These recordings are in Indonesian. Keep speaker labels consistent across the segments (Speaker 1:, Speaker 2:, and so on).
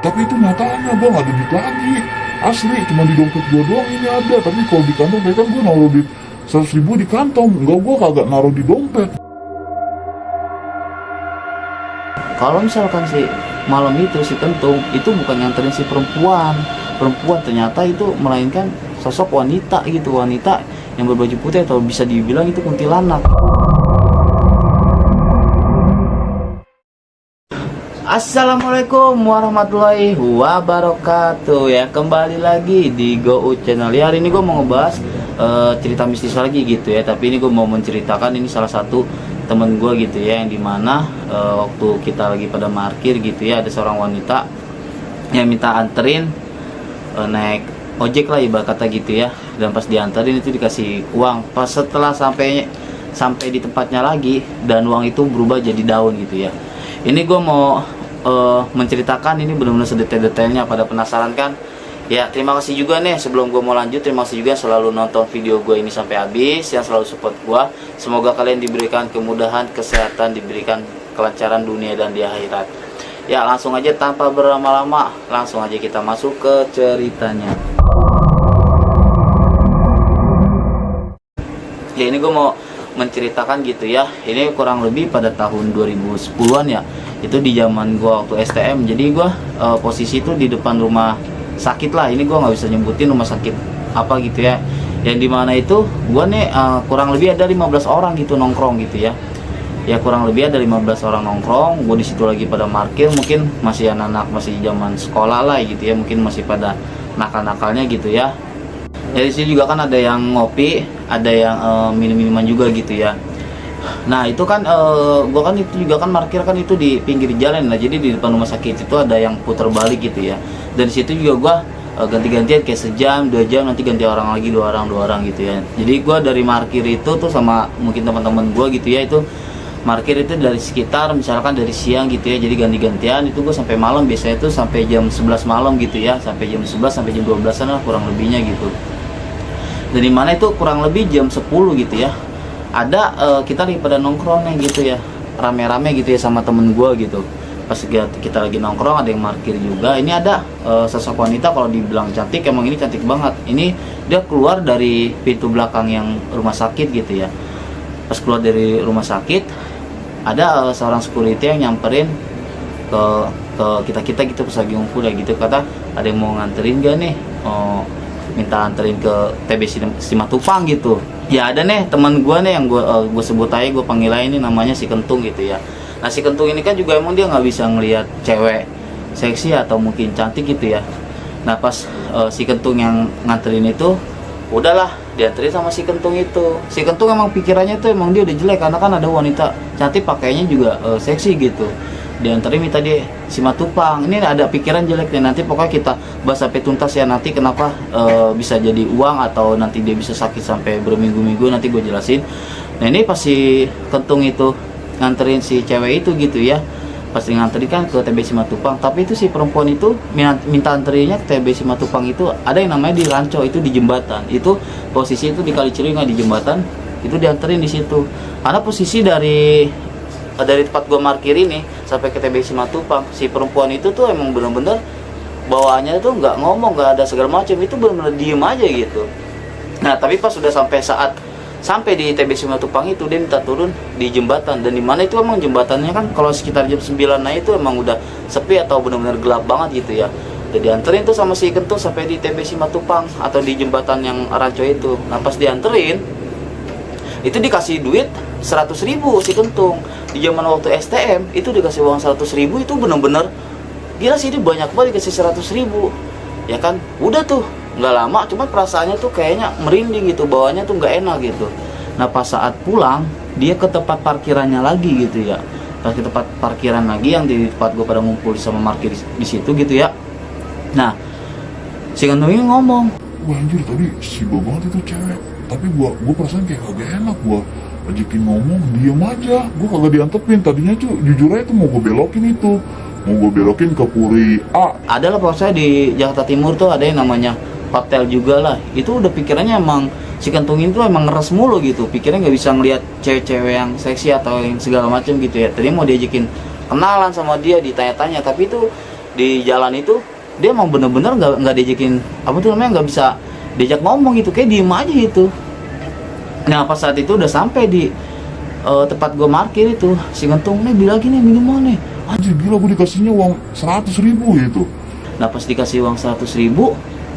Speaker 1: Tapi itu nyatanya bang, ada duit lagi. Asli, cuma di dompet gue doang ini ada. Tapi kalau di kantong, kan gue naruh duit 100.000 di kantong. Enggak, gue kagak naruh di dompet.
Speaker 2: Kalau misalkan si malam itu si Kentung itu bukan nganterin si perempuan ternyata itu melainkan sosok wanita gitu, wanita yang berbaju putih atau bisa dibilang itu kuntilanak. Assalamualaikum warahmatullahi wabarakatuh ya, kembali lagi di Go Channel ya. Hari ini gue mau ngebahas cerita mistis lagi gitu ya, tapi ini gue mau menceritakan ini salah satu temen gue gitu ya, yang dimana waktu kita lagi pada parkir gitu ya, ada seorang wanita yang minta anterin naik ojek lah ibarat kata gitu ya, dan pas dianterin itu dikasih uang. Pas setelah sampai di tempatnya lagi dan uang itu berubah jadi daun gitu ya. Ini gue mau menceritakan ini benar-benar sedetail-detailnya. Pada penasaran kan? Ya, terima kasih juga nih sebelum gue mau lanjut, terima kasih juga yang selalu nonton video gue ini sampai habis, yang selalu support gue. Semoga kalian diberikan kemudahan, kesehatan, diberikan kelancaran dunia dan di akhirat. Ya, langsung aja tanpa berlama-lama, langsung aja kita masuk ke ceritanya. Ya, ini gue mau menceritakan gitu ya. Ini kurang lebih pada tahun 2010-an ya. Itu di zaman gue waktu STM. Jadi gue posisi itu di depan rumah sakit lah. Ini gue nggak bisa nyebutin rumah sakit apa gitu ya, yang dimana itu gue nih kurang lebih ada 15 orang gitu nongkrong gitu ya. Ya kurang lebih ada 15 orang nongkrong. Gue di situ lagi pada parkir, mungkin masih anak-anak masih zaman sekolah lah gitu ya, mungkin masih pada nakal-nakalnya gitu ya. Jadi sini juga kan ada yang ngopi, ada yang minum-minuman juga gitu ya. Nah itu kan gua kan itu juga kan parkir kan itu di pinggir jalan. Nah jadi di depan rumah sakit itu ada yang putar balik gitu ya. Dari situ juga gua ganti-gantian kayak sejam 2 jam, nanti ganti orang lagi, dua orang gitu ya. Jadi gua dari parkir itu tuh sama mungkin teman-teman gua gitu ya, itu parkir itu dari sekitar misalkan dari siang gitu ya, jadi ganti-gantian itu gua sampai malam, biasanya itu sampai jam 11 malam gitu ya, sampai jam 11 sampai jam 12-an lah kurang lebihnya gitu. Dan dimana itu kurang lebih jam 10 gitu ya, ada kita lagi pada nongkrongnya gitu ya, rame-rame gitu ya sama temen gue gitu. Pas kita lagi nongkrong ada yang parkir juga. Ini ada sosok wanita, kalau dibilang cantik emang ini cantik banget. Ini dia keluar dari pintu belakang yang rumah sakit gitu ya. Pas keluar dari rumah sakit ada seorang security yang nyamperin ke kita gitu pas lagi ngumpul ya gitu, kata ada yang mau nganterin gak nih, minta anterin ke TB Simatupang gitu. Ya ada nih teman gue nih yang gue sebut aja, gue panggil aja ini namanya si Kentung gitu ya. Nah si Kentung ini kan juga emang dia nggak bisa ngelihat cewek seksi atau mungkin cantik gitu ya. Nah pas si Kentung yang nganterin itu, udahlah dianterin sama si Kentung itu. Si Kentung emang pikirannya tuh emang dia udah jelek, karena kan ada wanita cantik pakainya juga seksi gitu. Dianterin minta dia Simatupang. Ini ada pikiran jelek nih, nanti pokoknya kita bahas sampai tuntas ya, nanti kenapa bisa jadi uang atau nanti dia bisa sakit sampai berminggu-minggu, nanti gue jelasin. Nah ini pas si Kentung itu nganterin si cewek itu gitu ya, pasti nganterin kan ke TB Simatupang. Tapi itu si perempuan itu minta anterinnya ke TB Simatupang itu ada yang namanya di Ranco, itu di jembatan. Itu posisi itu di Kali Ciliwung di jembatan, itu dianterin di situ. Karena posisi dari tempat gua parkir ini sampai ke TB Simatupang, si perempuan itu tuh emang bener-bener bawaannya tuh nggak ngomong, nggak ada segala macam, itu bener-bener diem aja gitu. Nah tapi pas sudah sampai di TB Simatupang itu, dia minta turun di jembatan, dan dimana itu emang jembatannya kan kalau sekitar jam 9 nah itu emang udah sepi atau bener-bener gelap banget gitu ya. Jadi dianterin tuh sama si Kentung sampai di TB Simatupang atau di jembatan yang Ranco itu. Nah pas dianterin itu dikasih duit 100.000 si Kentung. Di zaman waktu STM itu dikasih uang 100.000, itu bener-bener gila sih, ini banyak banget dikasih 100.000 ya kan. Udah tuh nggak lama, cuma perasaannya tuh kayaknya merinding gitu, bawahnya tuh nggak enak gitu. Nah pas saat pulang dia ke tempat parkirannya lagi gitu ya, pas ke tempat parkiran lagi yang di tempat gue pada ngumpul sama parkir di situ gitu ya. Nah si Kentung ini ngomong,
Speaker 1: Wah anjir, tadi sibuk banget itu cewek. Tapi gua perasaan kayak kagak enak. Gua ajakin ngomong, diem aja. Gua kagak diantepin. Tadinya tuh jujur aja tuh mau gue belokin itu, mau gue belokin ke Puri A.
Speaker 2: Ada lah pokoknya di Jakarta Timur tuh ada yang namanya hotel juga lah. Itu udah pikirannya emang si Kentung itu emang ngeres mulu gitu, pikirnya nggak bisa ngelihat cewek-cewek yang seksi atau yang segala macam gitu ya. Tadi mau diajakin kenalan sama dia, ditanya-tanya, tapi itu di jalan itu dia emang bener-bener nggak diajakin apa tuh namanya, nggak bisa diajak ngomong gitu, kayak diem aja gitu. Nah pas saat itu udah sampai di tempat gue parkir itu, si Kentung nih bilang gini, minuman nih.
Speaker 1: Anjir gila, gue dikasihnya uang 100.000 gitu.
Speaker 2: Nah pas dikasih uang 100.000,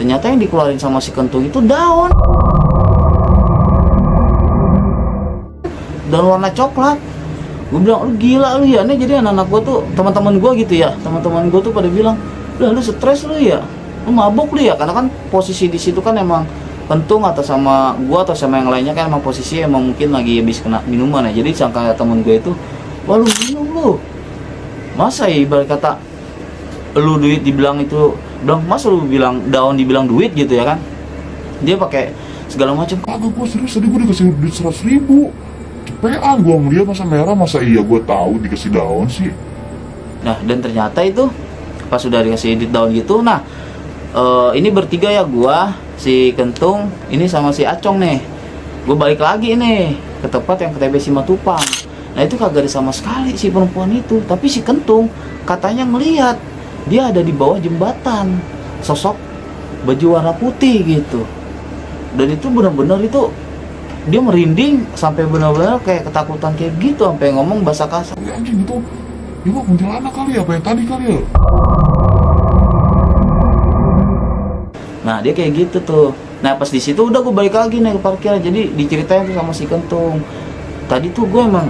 Speaker 2: ternyata yang dikeluarin sama si Kentung itu daun warna coklat. Gue bilang, lu gila lu ya. Nih jadi anak-anak gue tuh, teman-teman gue gitu ya, teman-teman gue tuh pada bilang, lah lu stres lu ya, lu mabok lu ya. Karena kan posisi di situ kan emang Kentung atau sama gue atau sama yang lainnya kan emang posisi emang mungkin lagi habis kena minuman ya. Jadi sangka temen gue itu, wah lu minum lu, masa ya ibarat kata lu duit dibilang itu, bilang masa lu bilang daun dibilang duit gitu ya kan. Dia pakai segala macam.
Speaker 1: Kagak, gue serius, tadi gue dikasih duit 100.000. Cepean gue ngeliat masa merah, masa iya gue tahu dikasih daun sih.
Speaker 2: Nah dan ternyata itu pas sudah dikasih duit daun gitu, nah ini bertiga ya, gua, si Kentung, ini sama si Acong nih. Gue balik lagi nih ke tempat yang ke TB Simatupang. Nah itu kagak ada sama sekali si perempuan itu, tapi si Kentung katanya ngelihat dia ada di bawah jembatan, sosok baju warna putih gitu. Dan itu benar-benar itu dia merinding sampai benar-benar kayak ketakutan kayak gitu, sampai ngomong bahasa kasar.
Speaker 1: Ya anjing itu, ya mah kuntilanak kali ya, apa yang tadi kali ya.
Speaker 2: Nah dia kayak gitu tuh. Nah pas di situ udah gue balik lagi nih ke parkiran. Jadi diceritain tuh sama si Kentung, tadi tuh gue emang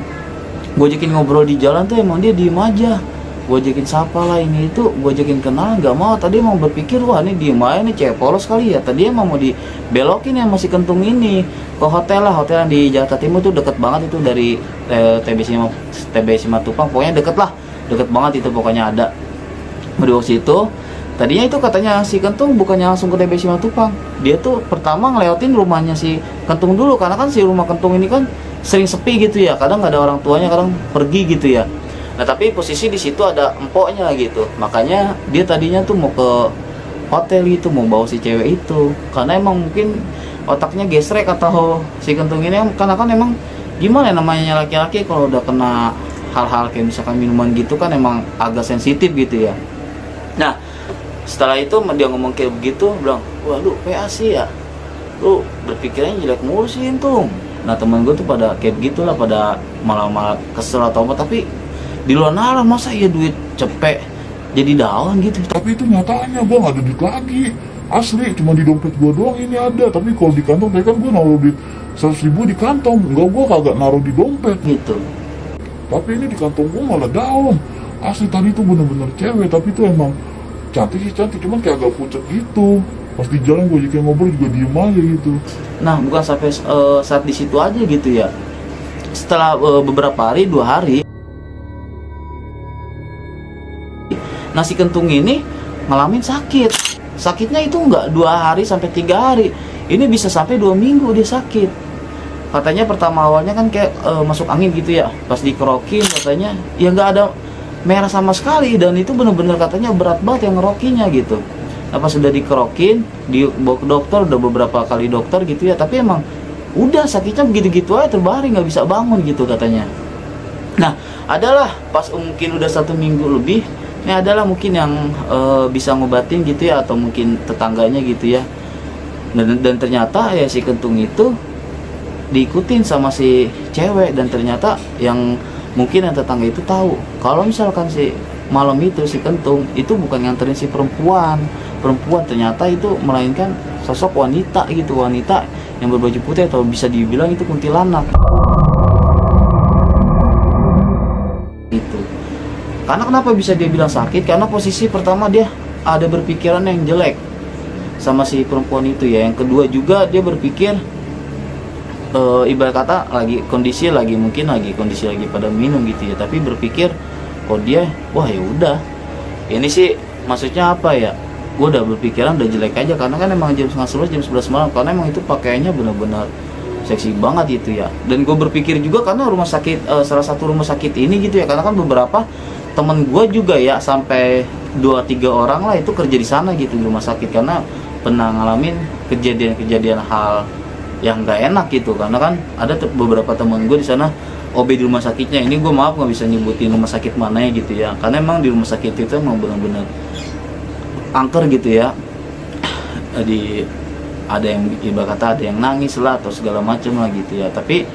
Speaker 2: gue ajakin ngobrol di jalan tuh emang dia diem aja. Gue ajakin sapa lah ini itu, gue ajakin kenal nggak mau. Tadi emang berpikir, wah ini diem aja nih cewek polos kali ya. Tadi emang mau dibelokin ya masih Kentung ini ke hotel lah, hotel yang di Jakarta Timur tuh deket banget itu dari TB Simatupang. Pokoknya deket banget itu, pokoknya ada di situ. Tadinya itu katanya si Kentung bukannya langsung ke TB Simatupang, dia tuh pertama ngelewatin rumahnya si Kentung dulu, karena kan si rumah Kentung ini kan sering sepi gitu ya, kadang nggak ada orang tuanya, kadang pergi gitu ya. Nah tapi posisi di situ ada empoknya gitu, makanya dia tadinya tuh mau ke hotel gitu, mau bawa si cewek itu, karena emang mungkin otaknya gesrek atau si Kentung ini, karena kan emang gimana namanya laki-laki kalau udah kena hal-hal kayak misalkan minuman gitu kan emang agak sensitif gitu ya. Nah setelah itu dia ngomong kayak begitu, bilang, wah lu PA sih ya, lu berpikirnya jelek mulu sih Entung. Nah temen gue tuh pada kayak begitulah, pada malah kesel atau apa, tapi di luar nalar masa ya duit cepet jadi daun gitu.
Speaker 1: Tapi itu nyatanya gue gak ada duit lagi, asli cuma di dompet gue doang ini ada. Tapi kalau di kantong tadi kan gue naruh duit 100.000 di kantong, enggak, gue kagak naruh di dompet
Speaker 2: Gitu.
Speaker 1: Tapi ini di kantong gue malah daun. Asli tadi tuh bener-bener cewek, tapi tuh emang cantik sih, cantik, cuman kayak agak pucet gitu. Pas di jalan gue kayak ngobrol juga diem aja gitu.
Speaker 2: Nah bukan sampai saat di situ aja gitu ya. Setelah beberapa hari, 2 hari, nah si Kentung ini ngalamin sakit. Sakitnya itu nggak 2 hari sampai 3 hari, ini bisa sampai 2 minggu dia sakit. Katanya pertama awalnya kan kayak masuk angin gitu ya, pas dikerokin katanya ya nggak ada merah sama sekali, dan itu bener-bener katanya berat banget yang ngerokinya gitu. Nah pas sudah dikerokin, dibawa ke dokter, udah beberapa kali dokter gitu ya, tapi emang udah sakitnya begitu-gitu aja, terbaring, nggak bisa bangun gitu katanya. Nah adalah pas mungkin udah 1 minggu lebih, ini adalah mungkin yang bisa ngobatin gitu ya, atau mungkin tetangganya gitu ya. Dan ternyata ya si Kentung itu diikutin sama si cewek, dan ternyata yang mungkin yang tetangga itu tahu kalau misalkan si malam itu si Kentung itu bukan nganterin si perempuan, ternyata itu melainkan sosok wanita gitu, wanita yang berbaju putih, atau bisa dibilang itu kuntilanak gitu. Karena kenapa bisa dia bilang sakit, karena posisi pertama dia ada berpikiran yang jelek sama si perempuan itu ya. Yang kedua juga dia berpikir ibarat kata kondisi lagi pada minum gitu ya, tapi berpikir kok dia, wah ya udah ini sih maksudnya apa ya, gue udah berpikiran udah jelek aja, karena kan emang jam 10:30, jam 11 malam, karena emang itu pakaiannya benar-benar seksi banget gitu ya. Dan gue berpikir juga karena rumah sakit, salah satu rumah sakit ini gitu ya, karena kan beberapa temen gue juga ya sampai 2-3 orang lah itu kerja di sana gitu di rumah sakit, karena pernah ngalamin kejadian hal yang nggak enak gitu. Karena kan ada beberapa temen gue di sana OB di rumah sakitnya, ini gue maaf nggak bisa nyebutin rumah sakit mana ya gitu ya, karena emang di rumah sakit itu emang benar-benar angker gitu ya, ada yang ibarat kata ada yang nangis lah atau segala macam lah gitu ya. Tapi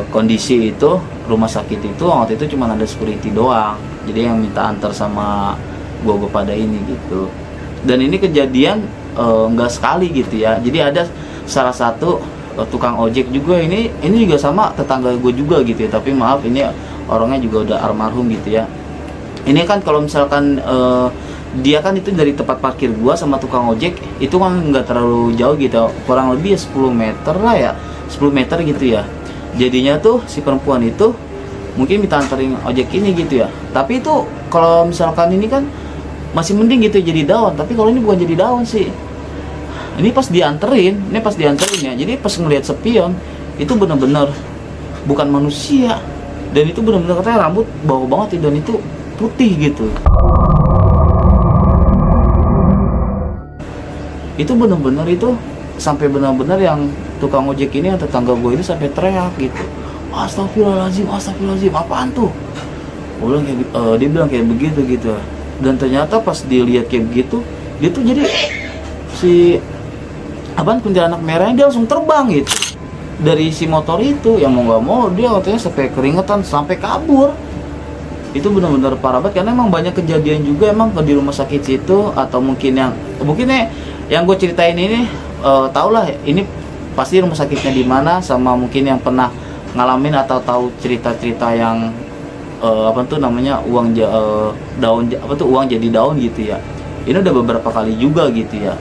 Speaker 2: kondisi itu rumah sakit itu waktu itu cuma ada security doang, jadi yang minta antar sama gue pada ini gitu. Dan ini kejadian nggak sekali gitu ya, jadi ada salah satu tukang ojek juga, ini juga sama tetangga gue juga gitu ya, tapi maaf ini orangnya juga udah almarhum gitu ya. Ini kan kalau misalkan dia kan itu dari tempat parkir gua sama tukang ojek itu kan nggak terlalu jauh gitu, kurang lebih ya 10 meter lah ya, 10 meter gitu ya. Jadinya tuh si perempuan itu mungkin minta anterin ojek ini gitu ya. Tapi itu kalau misalkan ini kan masih mending gitu jadi daun, tapi kalau ini bukan jadi daun sih. Ini pas dianterin ya. Jadi pas ngelihat spion itu benar-benar bukan manusia, dan itu benar-benar katanya rambut bau banget dan itu putih gitu. Itu benar-benar itu sampai benar-benar yang tukang ojek ini, yang tetangga gue ini sampai teriak gitu, astagfirullahaladzim, apaan tuh? Dia bilang kayak begitu gitu. Dan ternyata pas dilihat kayak begitu, dia tuh jadi si kuntilanak merahnya dia langsung terbang gitu dari si motor itu. Yang mau nggak mau dia katanya sampai keringetan, sampai kabur. Itu benar-benar parah banget, karena emang banyak kejadian juga emang di rumah sakit situ. Atau mungkin yang gue ceritain ini tau lah ini pasti rumah sakitnya di mana, sama mungkin yang pernah ngalamin atau tahu cerita-cerita yang uang jadi daun gitu ya. Ini udah beberapa kali juga gitu ya,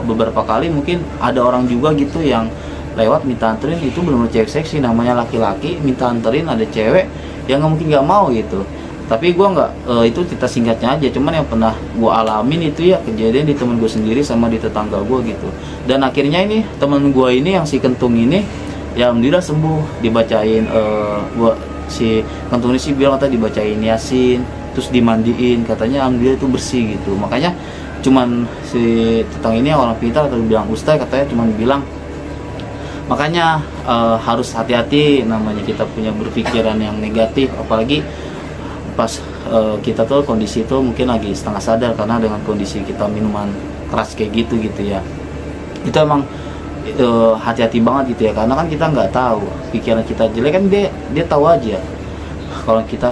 Speaker 2: beberapa kali mungkin ada orang juga gitu yang lewat minta anterin, itu benar-benar cewek seksi, namanya laki-laki minta anterin, ada cewek yang mungkin nggak mau gitu. Tapi gue nggak, itu cerita singkatnya aja, cuman yang pernah gue alamin itu ya kejadian di temen gue sendiri sama di tetangga gue gitu. Dan akhirnya ini temen gue ini yang si kentung ini ya alhamdulillah sembuh, dibacain si kentung ini sih bilang katanya dibacain yasin, terus dimandiin, katanya alhamdulillah itu bersih gitu. Makanya cuman si tetangga ini yang orang pintar atau bilang ustaz, katanya cuman bilang makanya harus hati-hati, namanya kita punya berpikiran yang negatif, apalagi pas kita tuh kondisi itu mungkin lagi setengah sadar karena dengan kondisi kita minuman keras kayak gitu ya. Itu emang hati-hati banget gitu ya, karena kan kita nggak tahu pikiran kita jelek kan, dia tahu aja kalau kita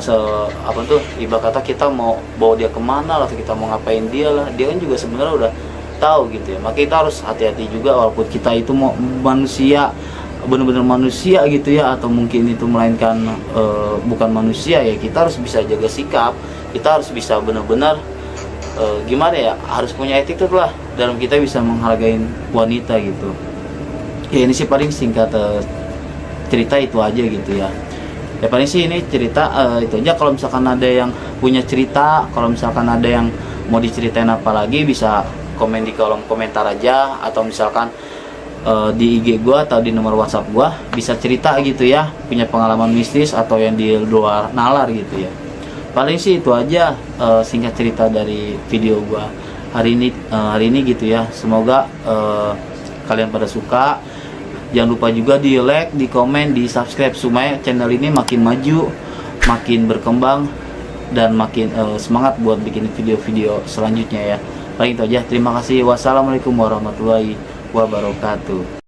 Speaker 2: ibarat kata kita mau bawa dia kemana lah, atau kita mau ngapain dia lah, dia kan juga sebenarnya udah tahu gitu ya. Maka kita harus hati-hati juga, walaupun kita itu mau manusia, benar-benar manusia gitu ya, atau mungkin itu melainkan bukan manusia ya, kita harus bisa jaga sikap, kita harus bisa benar-benar gimana ya, harus punya etik lah dalam kita bisa menghargai wanita gitu ya. Ini sih paling singkat cerita itu aja gitu ya. Ya paling sih ini cerita itu aja. Kalau misalkan ada yang punya cerita, kalau misalkan ada yang mau diceritain apa lagi, bisa komen di kolom komentar aja, atau misalkan di IG gua atau di nomor WhatsApp gua bisa cerita gitu ya, punya pengalaman mistis atau yang di luar nalar gitu ya. Paling sih itu aja singkat cerita dari video gua hari ini gitu ya. Semoga kalian pada suka. Jangan lupa juga di like, di komen, di subscribe supaya channel ini makin maju, makin berkembang, dan makin semangat buat bikin video-video selanjutnya ya. Paling itu aja. Terima kasih. Wassalamualaikum warahmatullahi wabarakatuh.